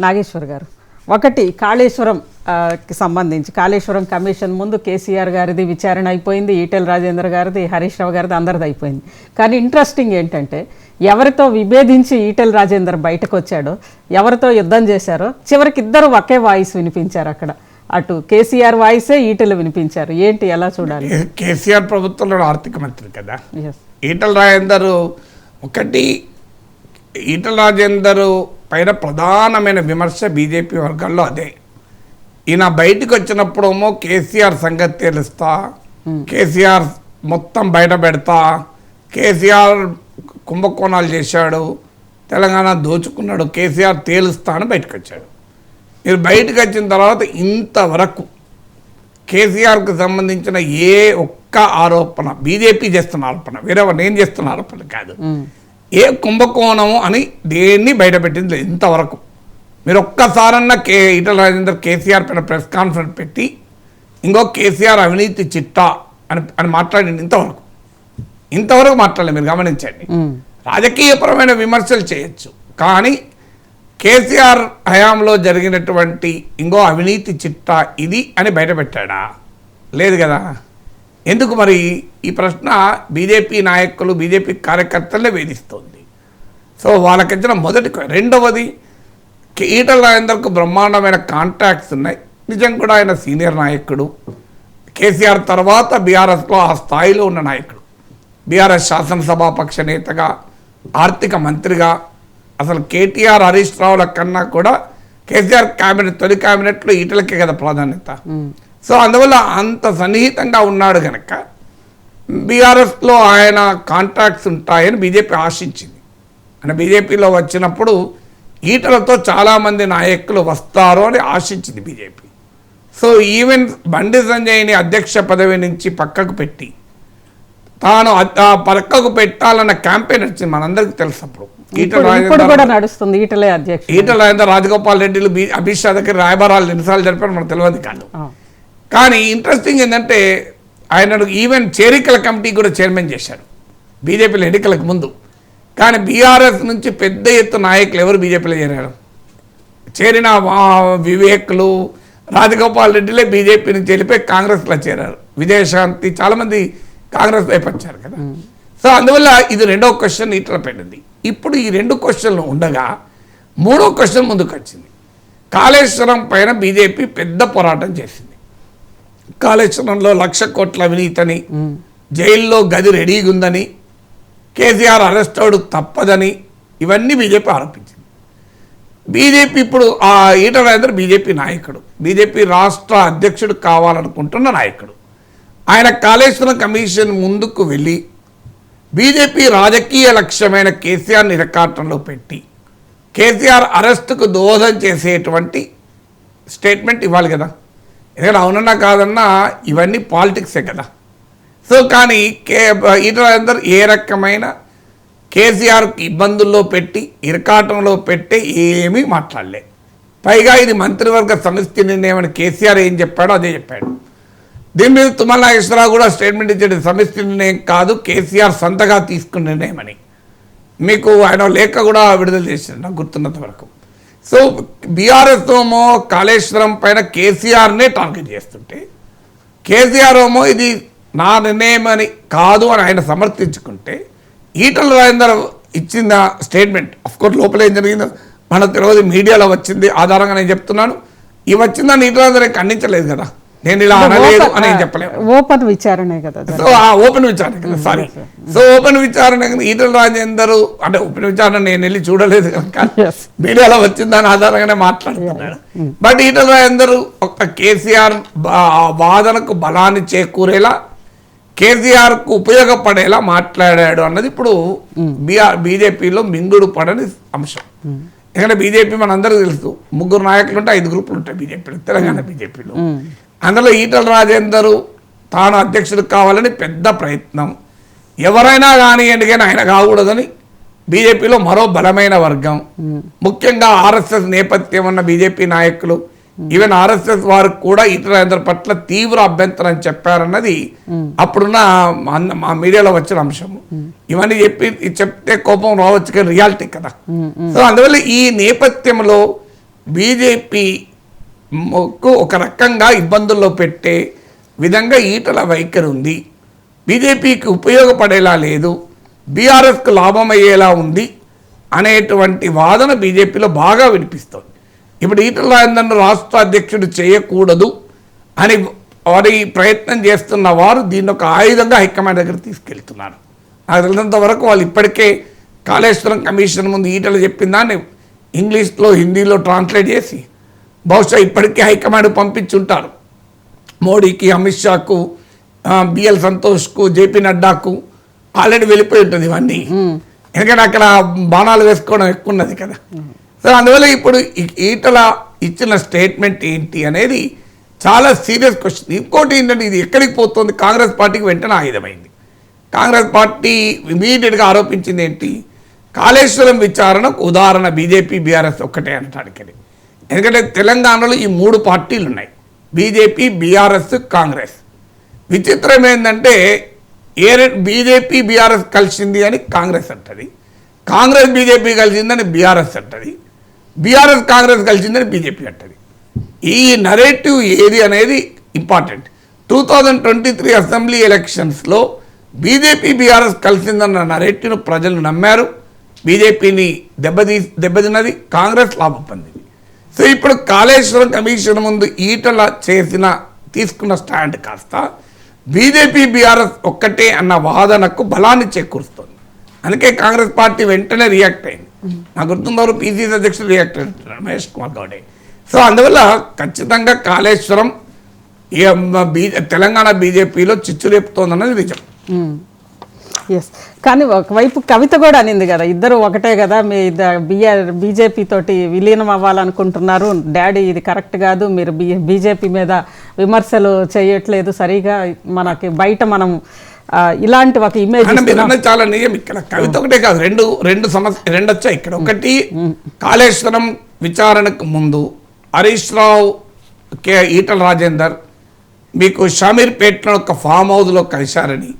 నాగేశ్వర్ గారు, ఒకటి కాళేశ్వరం కి సంబంధించి కాళేశ్వరం కమిషన్ ముందు కేసీఆర్ గారిది విచారణ అయిపోయింది, ఈటెల రాజేందర్ గారిది, హరీష్ రావు గారిది, అందరిది అయిపోయింది. కానీ ఇంట్రెస్టింగ్ ఏంటంటే ఎవరితో విభేదించి ఈటెల రాజేందర్ బయటకు వచ్చాడో, ఎవరితో యుద్ధం చేశారో, చివరికి ఇద్దరు ఒకే వాయిస్ వినిపించారు. అక్కడ అటు కేసీఆర్ వాయిసే ఈటెలు వినిపించారు. ఏంటి, ఎలా చూడాలి? కేసీఆర్ ప్రభుత్వంలో ఆర్థిక మంత్రి కదా ఈటెల రాజేందర్. ఒకటి, ఈటెల రాజేందర్ పైన ప్రధానమైన విమర్శ బీజేపీ వర్గాల్లో అదే. ఈయన బయటకు వచ్చినప్పుడేమో కేసీఆర్ సంగతి తెలుస్తా, కేసీఆర్ మొత్తం బయట పెడతా, కేసీఆర్ కుంభకోణాలు చేశాడు, తెలంగాణ దోచుకున్నాడు, కేసీఆర్ తేలుస్తా అని బయటకు వచ్చాడు. మీరు బయటకు వచ్చిన తర్వాత ఇంతవరకు కేసీఆర్కు సంబంధించిన ఏ ఒక్క ఆరోపణ, బీజేపీ చేస్తున్న ఆరోపణ, వేరే నేను చేస్తున్న ఆరోపణ కాదు, ఏ కుంభకోణము అని దేన్ని బయటపెట్టింది లేదు ఇంతవరకు. మీరు ఒక్కసారన్నా ఈటెల రాజేందర్ కేసీఆర్ పైన ప్రెస్ కాన్ఫరెన్స్ పెట్టి ఇంకో కేసీఆర్ అవినీతి చిట్టా అని మాట్లాడింది ఇంతవరకు మాట్లాడలేదు. మీరు గమనించండి. రాజకీయపరమైన విమర్శలు చేయొచ్చు, కానీ కేసీఆర్ హయాంలో జరిగినటువంటి ఇంకో అవినీతి చిట్టా ఇది అని బయటపెట్టాడా? లేదు కదా. ఎందుకు మరి ఈ ప్రశ్న బీజేపీ నాయకులు, బీజేపీ కార్యకర్తలనే వేధిస్తోంది. సో వాళ్ళకిచ్చిన మొదటి. రెండవది, ఈటెల రాజేందర్కు బ్రహ్మాండమైన కాంటాక్ట్స్ ఉన్నాయి. నిజం కూడా ఆయన సీనియర్ నాయకుడు, కేసీఆర్ తర్వాత బీఆర్ఎస్లో ఆ స్థాయిలో ఉన్న నాయకుడు. బీఆర్ఎస్ శాసనసభాపక్ష నేతగా, ఆర్థిక మంత్రిగా, అసలు కేటీఆర్ హరీష్ రావుల కన్నా కూడా కేసీఆర్ క్యాబినెట్, తొలి క్యాబినెట్లో ఈటెలకే కదా ప్రాధాన్యత. సో అందువల్ల అంత సన్నిహితంగా ఉన్నాడు కనుక బీఆర్ఎస్లో ఆయన కాంటాక్ట్స్ ఉంటాయని బీజేపీ ఆశించింది. అంటే బీజేపీలో వచ్చినప్పుడు ఈటలతో చాలామంది నాయకులు వస్తారు అని ఆశించింది బీజేపీ. సో ఈవెన్ బండి సంజయ్ని అధ్యక్ష పదవి నుంచి పక్కకు పెట్టి తాను పక్కకు పెట్టాలన్న క్యాంపెయిన్ వచ్చింది, మనందరికీ తెలుసు. అప్పుడు ఈటెల రాజేందర్, రాజగోపాల్ రెడ్డిలు, అమిత్ షా దగ్గర రాయబారాలు ఎన్నిసార్లు జరిపారు మనకు తెలియదు కాదు. కానీ ఇంట్రెస్టింగ్ ఏంటంటే ఆయనను ఈవెన్ చేరికల కమిటీ కూడా చైర్మన్ చేశారు బీజేపీలో ఎన్నికలకు ముందు. కానీ బీఆర్ఎస్ నుంచి పెద్ద ఎత్తున నాయకులు ఎవరు బీజేపీలో చేరారు? చేరిన వివేక్లు, రాజగోపాల్ రెడ్డిలే బీజేపీ నుంచి వెళ్ళిపోయి కాంగ్రెస్లో చేరారు. విజయశాంతి, చాలామంది కాంగ్రెస్ వైపు వచ్చారు కదా. సో అందువల్ల ఇది రెండో క్వశ్చన్ ఈటల పెట్టింది. ఇప్పుడు ఈ రెండు క్వశ్చన్లు ఉండగా మూడో క్వశ్చన్ ముందుకు వచ్చింది. కాళేశ్వరం పైన బీజేపీ పెద్ద పోరాటం చేసింది. కాళేశ్వరంలో 1,00,000 కోట్ల అవినీతిని, జైల్లో గది రెడీగా ఉందని, కేసీఆర్ అరెస్ట్ అవడు తప్పదని, ఇవన్నీ బీజేపీ ఆరోపించింది. బీజేపీ ఇప్పుడు ఆ ఈటెల రాజేందర్ బీజేపీ నాయకుడు, బీజేపీ రాష్ట్ర అధ్యక్షుడు కావాలనుకుంటున్న నాయకుడు. ఆయన కాళేశ్వరం కమిషన్ ముందుకు వెళ్ళి బీజేపీ రాజకీయ లక్ష్యమైన కేసీఆర్ని ఇరకాటంలో పెట్టి కేసీఆర్ అరెస్టుకు దోహదం చేసేటువంటి స్టేట్మెంట్ ఇవ్వాలి కదా. ఎందుకంటే అవునన్నా కాదన్నా ఇవన్నీ పాలిటిక్సే కదా. సో కానీ ఈటెల రాజేందర్ ఏ రకమైన కేసీఆర్కి ఇబ్బందుల్లో పెట్టి, ఇరకాటంలో పెట్టి ఏమీ మాట్లాడలే. పైగా ఇది మంత్రివర్గ సమిష్టి నిర్ణయం అని కేసీఆర్ ఏం చెప్పాడో అదే చెప్పాడు. దీని మీద తుమ్మల నాగేశ్వరరావు కూడా స్టేట్మెంట్ ఇచ్చాడు, సమిష్టి నిర్ణయం కాదు, కేసీఆర్ సొంతగా తీసుకున్న నిర్ణయం అని. మీకు ఆయన లేఖ కూడా విడుదల చేశాడు నాకు గుర్తున్నంత వరకు. సో బీఆర్ఎస్ ఏమో కాళేశ్వరం పైన కేసీఆర్నే టార్గెట్ చేస్తుంటే, కేసీఆర్ ఏమో ఇది నా నిర్ణయం అని కాదు అని ఆయన సమర్థించుకుంటే, ఈటెల రాజేందర్ ఇచ్చిన స్టేట్మెంట్ అఫ్కోర్స్ లోపల ఏం జరిగిందో మనకు తెలియదు, మీడియాలో వచ్చింది ఆధారంగా నేను చెప్తున్నాను. ఇవి వచ్చిందని ఈటెల రాజేందర్ ఖండించలేదు కదా, నేను ఇలా అనలేదు అని చెప్పలేదు. ఓపెన్ విచారణ కదా. సో ఆ ఓపెన్ విచారణ కదా, సారీ. సో ఓపెన్ విచారణ ఈటెల రాజేందర్, అంటే ఓపెన్ విచారణ నేను వెళ్ళి చూడలేదు కనుక మీడియాలో వచ్చిందని ఆధారంగానే మాట్లాడుతున్నాడు. బట్ ఈటెల రాజేందర్ ఒక కేసీఆర్ వాదనకు బలాన్ని చేకూరేలా, కేసీఆర్కు ఉపయోగపడేలా మాట్లాడాడు అన్నది ఇప్పుడు బీజేపీలో మింగుడు పడని అంశం. ఎందుకంటే బీజేపీ మనందరికీ తెలుసు, 3 నాయకులు ఉంటే 5 గ్రూపులు ఉంటాయి బీజేపీలో, తెలంగాణ బీజేపీలో. అందులో ఈటెల రాజేందర్ తాను అధ్యక్షుడు కావాలని పెద్ద ప్రయత్నం. ఎవరైనా కానివ్వండి కానీ ఆయన కాకూడదని బీజేపీలో మరో బలమైన వర్గం, ముఖ్యంగా ఆర్ఎస్ఎస్ నేపథ్యం ఉన్న బీజేపీ నాయకులు, ఈవెన్ ఆర్ఎస్ఎస్ వారు కూడా ఈటెల రాజేందర్ పట్ల తీవ్ర అభ్యంతరం చెప్పారన్నది అప్పుడున్న మా మీడియాలో వచ్చిన అంశం. ఇవన్నీ చెప్తే కోపం రావచ్చు కానీ రియాలిటీ కదా. సో అందువల్ల ఈ నేపథ్యంలో బీజేపీకు ఒక రకంగా ఇబ్బందుల్లో పెట్టే విధంగా ఈటల వైఖరి ఉంది, బీజేపీకి ఉపయోగపడేలా లేదు, బీఆర్ఎస్కు లాభం అయ్యేలా ఉంది అనేటువంటి వాదన బీజేపీలో బాగా వినిపిస్తుంది. ఇప్పుడు ఈటల రాజేందర్ను రాష్ట్ర అధ్యక్షుడు చేయకూడదు అని వారి ప్రయత్నం చేస్తున్న వారు దీన్ని ఒక ఆయుధంగా హైకమాండ్ దగ్గర తీసుకెళ్తున్నారు. నాకు తెలిసినంత వరకు వాళ్ళు ఇప్పటికే కాళేశ్వరం కమిషన్ ముందు ఈటలు చెప్పిన దాన్ని ఇంగ్లీష్లో హిందీలో ట్రాన్స్లేట్ చేసి బహుశా ఇప్పటికే హైకమాండ్ పంపించుంటారు. మోడీకి, అమిత్ షాకు, బిఎల్ సంతోష్కు, జేపీ నడ్డాకు ఆల్రెడీ వెళ్ళిపోయి ఉంటుంది ఇవన్నీ. ఎందుకంటే అక్కడ బాణాలు వేసుకోవడం ఎక్కువ ఉన్నది కదా. సో అందువల్ల ఇప్పుడు ఈటల ఇచ్చిన స్టేట్మెంట్ ఏంటి అనేది చాలా సీరియస్ క్వశ్చన్. ఇంకోటి ఏంటంటే ఇది ఎక్కడికి పోతుంది, కాంగ్రెస్ పార్టీకి వెంటనే ఆయుధమైంది. కాంగ్రెస్ పార్టీ ఇమీడియట్గా ఆరోపించింది ఏంటి, కాళేశ్వరం విచారణకు ఉదాహరణ బీజేపీ బీఆర్ఎస్ ఒక్కటే అనటానికి. ఎందుకంటే తెలంగాణలో ఈ 3 పార్టీలు ఉన్నాయి, బీజేపీ, బీఆర్ఎస్, కాంగ్రెస్. విచిత్రం ఏంటంటే బీజేపీ బీఆర్ఎస్ కలిసింది అని కాంగ్రెస్ అంటది, కాంగ్రెస్ బీజేపీ కలిసిందని బీఆర్ఎస్ అంటది, బీఆర్ఎస్ కాంగ్రెస్ కలిసిందని బీజేపీ అంటది. ఈ నరేటివ్ ఏది అనేది ఇంపార్టెంట్. 2023 అసెంబ్లీ ఎలక్షన్స్లో బీజేపీ బీఆర్ఎస్ కలిసిందన్న నరేటివ్ను ప్రజలు నమ్మారు, బీజేపీని దెబ్బతిన్నది, కాంగ్రెస్ లాభం పొందింది. సో ఇప్పుడు కాళేశ్వరం కమిషన్ ముందు ఈటల తీసుకున్న స్టాండ్ కాస్త బీజేపీ బీఆర్ఎస్ ఒక్కటే అన్న వాదనకు బలాన్ని చేకూరుస్తుంది. అందుకే కాంగ్రెస్ పార్టీ వెంటనే రియాక్ట్ అయింది. నాకు గుర్తున్నవారు పీసీసీ అధ్యక్షులు రియాక్ట్ అయ్యారు, మహేష్ కుమార్ గౌడే. సో అందువల్ల ఖచ్చితంగా కాళేశ్వరం తెలంగాణ బీజేపీలో చిచ్చు రేపుతోందన్నది నిజం. ఎస్, కానీ ఒకవైపు కవిత కూడా అనింది కదా, ఇద్దరు ఒకటే కదా, మీ బీజేపీ తోటి విలీనం అవ్వాలనుకుంటున్నారు, డాడీ ఇది కరెక్ట్ కాదు, మీరు బీజేపీ మీద విమర్శలు చేయట్లేదు సరిగా, మనకి బయట మనం ఇలాంటి ఒక ఇమేజ్ చాలా నిజం. ఇక్కడ కవిత ఒకటే కాదు, రెండు వచ్చాయి ఇక్కడ. ఒకటి, కాళేశ్వరం విచారణకు ముందు హరీష్ రావు, ఈటల రాజేందర్ మీకు షమీర్పేటలో ఒక ఫామ్ హౌస్లో కలిశారని,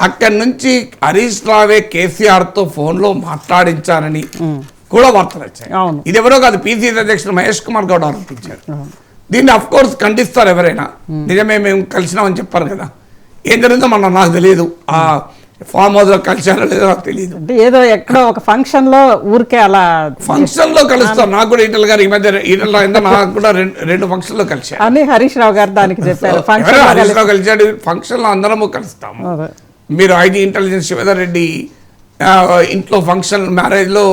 అక్కడి నుంచి హరీష్ రావే కేసీఆర్తో ఫోన్లో మాట్లాడించారని కూడా వార్తలు వచ్చాయి. ఇది ఎవరో కాదు, పీసీసీ అధ్యక్షుడు మహేష్ కుమార్ గౌడ్ ఆరోపించారు. దీన్ని అఫ్ కోర్స్ ఖండిస్తారు ఎవరైనా, నిజమే మేము కలిసినామని చెప్పారు కదా. ఏం జరిగిందో నాకు తెలియదు, ఆ ఫామ్ హౌస్ లో కలిసారో లేదో నాకు తెలియదు. ఏదో ఎక్కడో ఒక ఫంక్షన్ లో ఊరికే అలా ఫంక్షన్ లో కలుస్తాం. నాకు కూడా ఈటల గారు ఈ మధ్య ఈటల నాకు కూడా రెండు ఫంక్షన్ లో కలిసారు అని హరీష్ రావు గారు దానికి చెప్పారు. హరీష్ రావు కలిసాడు, ఫంక్షన్ లో అందరము కలుస్తాము. మీరు ఐటీ ఇంటెలిజెన్స్ శివేందర్ రెడ్డి ఇంట్లో ఫంక్షన్ మ్యారేజ్లో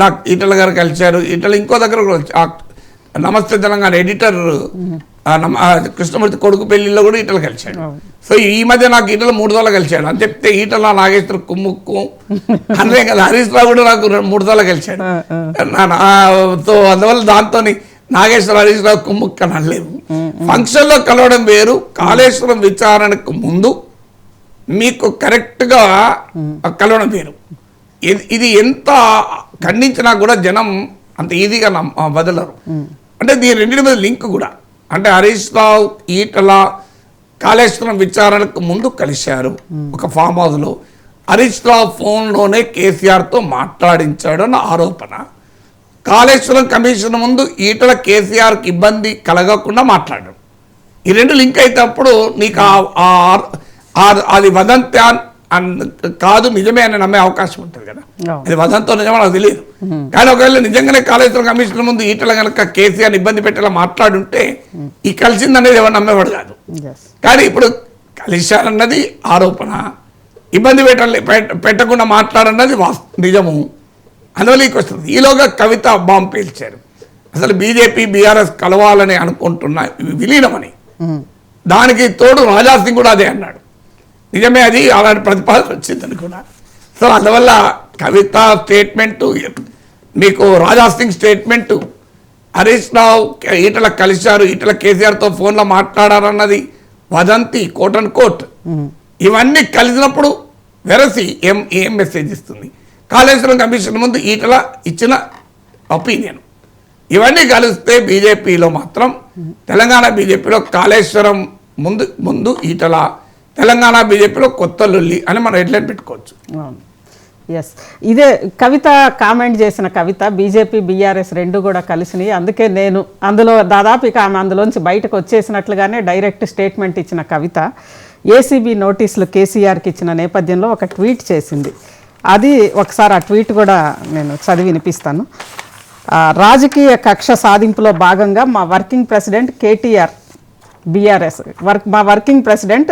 నాకు ఈటల గారు కలిశారు. ఈటల ఇంకో దగ్గర నమస్తే తెలంగాణ ఎడిటర్ కృష్ణమూర్తి కొడుకు పెళ్లిలో కూడా ఈటల కలిశాడు. సో ఈ మధ్య నాకు ఈటల 3 సార్లు కలిశాడు అని చెప్తే ఈటల నాగేశ్వర కుమ్ముక్కు అనే కదా. హరీష్ రావు కూడా నాకు 3 సార్లు కలిశాడు. సో అందువల్ల దాంతో నాగేశ్వర హరీష్ రావు కుమ్ముక్కు అని అనలేదు. ఫంక్షన్ లో కలవడం వేరు, కాళేశ్వరం విచారణకు ముందు మీకు కరెక్ట్గా కలవడం వేరు. ఇది ఎంత ఖండించినా కూడా జనం అంత ఈజీగా వదలరు. అంటే దీని రెండింటి మీద లింక్ కూడా, అంటే హరీష్ రావు ఈటల కాళేశ్వరం విచారణకు ముందు కలిశారు ఒక ఫామ్ హౌస్లో. హరీష్ రావు ఫోన్లోనే కేసీఆర్తో మాట్లాడించాడు అన్న ఆరోపణ. కాళేశ్వరం కమిషన్ ముందు ఈటల కేసీఆర్కి ఇబ్బంది కలగకుండా మాట్లాడాడు. ఈ రెండు లింక్ అయితే అప్పుడు నీకు అది వదంతి కాదు నిజమే అని నమ్మే అవకాశం ఉంటుంది కదా. అది వదంతో నిజమో నాకు తెలియదు. కానీ ఒకవేళ నిజంగానే కాళేశ్వరం కమిషన్ ముందు ఈటల కనుక కేసీఆర్ ఇబ్బంది పెట్టేలా మాట్లాడుంటే ఈ కలిసింది అనేది ఎవరు నమ్మేవాడు కాదు. కానీ ఇప్పుడు కలిశారన్నది ఆరోపణ, ఇబ్బంది పెట్టకుండా మాట్లాడన్నది నిజము. అందువల్ల ఈ వస్తుంది. ఈలోగా కవిత బాంబు పేల్చారు. అసలు బీజేపీ బీఆర్ఎస్ కలవాలని అనుకుంటున్న విలీనమని. దానికి తోడు రాజాసింగ్ కూడా అదే అన్నాడు. నిజమే, అది అలాంటి ప్రతిపాదన వచ్చిందని కూడా. సో అందువల్ల కవిత స్టేట్మెంటు, మీకు రాజాసింగ్ స్టేట్మెంటు, హరీష్ రావు ఈటల కలిశారు, ఈటల కేసీఆర్తో ఫోన్లో మాట్లాడారన్నది వదంతి, కోట్ అండ్ కోట్. ఇవన్నీ కలిసినప్పుడు వెరసి ఏం మెసేజ్ ఇస్తుంది? కాళేశ్వరం కమిషన్ ముందు ఈటల ఇచ్చిన ఒపీనియన్ ఇవన్నీ కలిస్తే బీజేపీలో మాత్రం, తెలంగాణ బీజేపీలో కాళేశ్వరం ముందు ఈటల, తెలంగాణ బీజేపీలో కొత్త లొల్లి అని మనం హెడ్లైన్ పెట్టుకోవచ్చు. ఎస్, ఇదే కవిత కామెంట్ చేసిన కవిత బీజేపీ బీఆర్ఎస్ రెండు కూడా కలిసినాయి. అందుకే నేను అందులో దాదాపు ఇక ఆమె అందులోంచి బయటకు వచ్చేసినట్లుగానే డైరెక్ట్ స్టేట్మెంట్ ఇచ్చిన కవిత ఏసీబీ నోటీసులు కేసీఆర్కి ఇచ్చిన నేపథ్యంలో ఒక ట్వీట్ చేసింది. అది ఒకసారి ఆ ట్వీట్ కూడా నేను చదివి వినిపిస్తాను. రాజకీయ కక్ష సాధింపులో భాగంగా మా వర్కింగ్ ప్రెసిడెంట్ కేటీఆర్ బీఆర్ఎస్ మా వర్కింగ్ ప్రెసిడెంట్